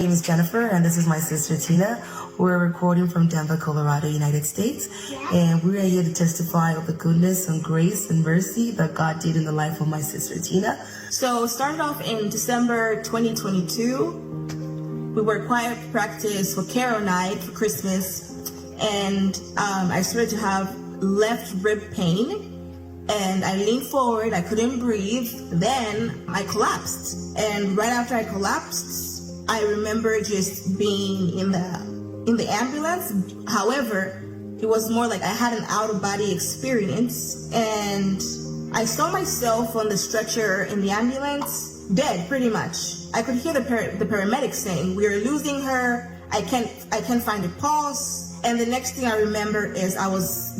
My name is Jennifer, and this is my sister Tina. We're recording from Denver, Colorado, United States, and we are here to testify of the goodness and grace and mercy that God did in the life of my sister Tina. So started off in December 2022. We were required to practice for Carol night for Christmas, and I started to have left rib pain. And I leaned forward, I couldn't breathe. Then I collapsed. And right after I collapsed, I remember just being in the ambulance. However, it was more like I had an out-of-body experience. And I saw myself on the stretcher in the ambulance, dead pretty much. I could hear the paramedics saying, "We are losing her. I can't find a pulse." And the next thing I remember is I was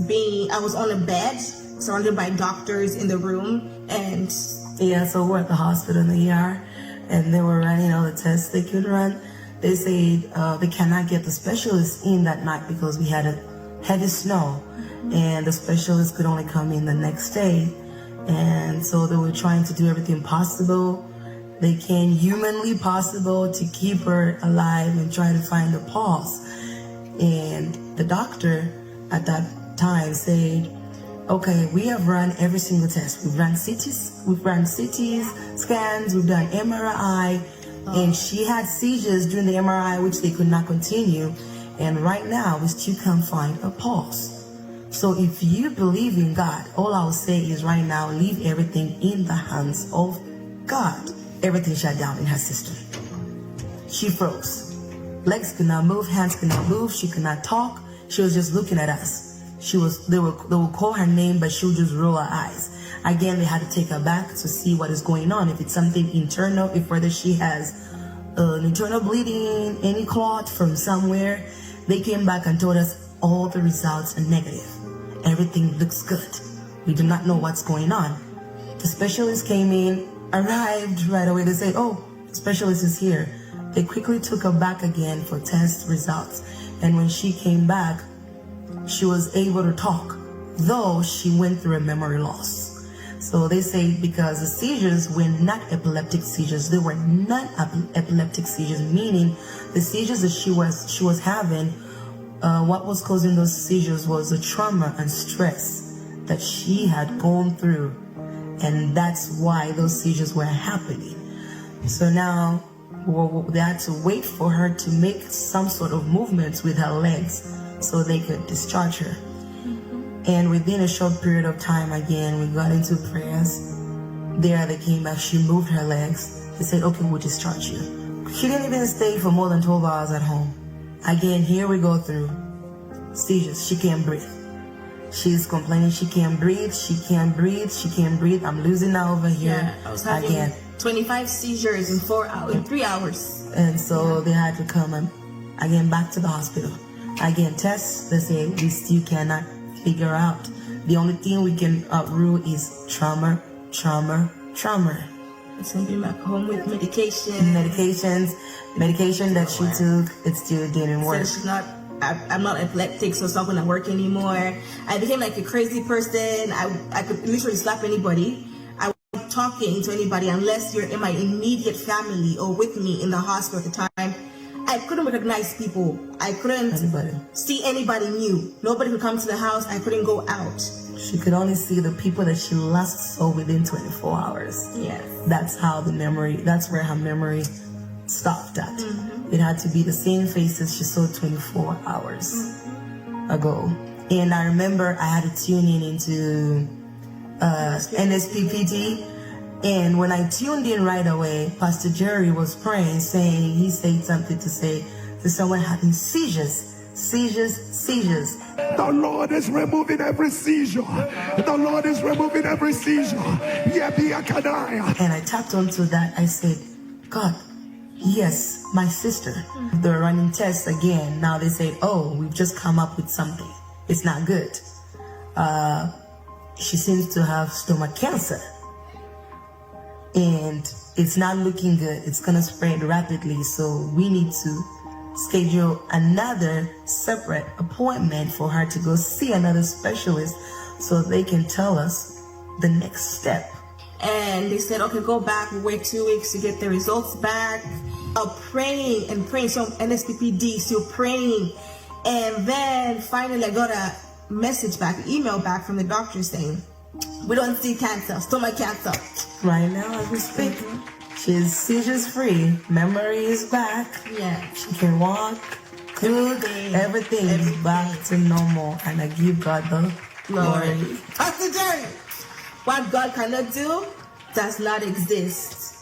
on a bed, surrounded by doctors in the room, and so we're at the hospital in the ER, and they were running all the tests they could run. They said they cannot get the specialist in that night because we had a heavy snow, and the specialist could only come in the next day. And so they were trying to do everything possible they can, humanly possible, to keep her alive and try to find a pulse. And the doctor at that time said, "Okay, we have run every single test. We've run CTs, scans, we've done MRI, and she had seizures during the MRI, which they could not continue. And right now, we still can't find a pulse. So if you believe in God, all I'll say is right now, leave everything in the hands of God." Everything shut down in her system. She froze. Legs could not move, hands could not move, she could not talk. She was just looking at us. They would call her name, but she would just roll her eyes. Again, they had to take her back to see what is going on. If it's something internal, if whether she has an internal bleeding, any clot from somewhere. They came back and told us all the results are negative. Everything looks good. We do not know what's going on. The specialist came in, arrived right away. They say, "Oh, the specialist is here." They quickly took her back again for test results. And when she came back, she was able to talk, though she went through a memory loss. So they say because the seizures were not epileptic seizures, they were non-epileptic seizures, meaning the seizures that she was having, what was causing those seizures was the trauma and stress that she had gone through, and that's why those seizures were happening. So now they had to wait for her to make some sort of movements with her legs so they could discharge her. And within a short period of time, again, we got into prayers. There they came back, she moved her legs. They said, "Okay, we'll discharge you." She didn't even stay for more than 12 hours at home. Again, here we go through seizures. She can't breathe. She's complaining she can't breathe, she can't breathe, she can't breathe. I'm losing her over here. Yeah, I was having again 25 seizures in 3 hours. And so they had to come again back to the hospital. Again, tests, they say we still cannot figure out. The only thing we can rule is trauma. Send me back home with medication that she took. It still didn't work. So I'm not epileptic, so it's not gonna work anymore. I became like a crazy person. I could literally slap anybody. I wasn't talking to anybody unless you're in my immediate family or with me in the hospital at the time. I couldn't recognize people. I couldn't see anybody new. Nobody could come to the house. I couldn't go out. She could only see the people that she last saw within 24 hours. Yes. That's where her memory stopped at. It had to be the same faces she saw 24 hours ago. And I remember I had to tune into NSPPT. And when I tuned in right away, Pastor Jerry was praying, saying, he said something to say to someone having seizures. The Lord is removing every seizure. The Lord is removing every seizure. And I tapped onto that. I said, "God, yes, my sister." They're running tests again. Now they say, "Oh, we've just come up with something. It's not good. She seems to have stomach cancer. And it's not looking good. It's going to spread rapidly. So we need to schedule another separate appointment for her to go see another specialist so they can tell us the next step." And they said, okay, go back, we'll wait 2 weeks to get the results back. Praying and praying, so NSPPD, still praying. And then finally I got a message back, email back from the doctor saying, we don't see cancer, stomach cancer. Right now, as we speak, she's seizures free. Memory is back. Yeah. She can walk, cook, everything is back to normal. And I give God the glory. Pastor Jerry, what God cannot do does not exist.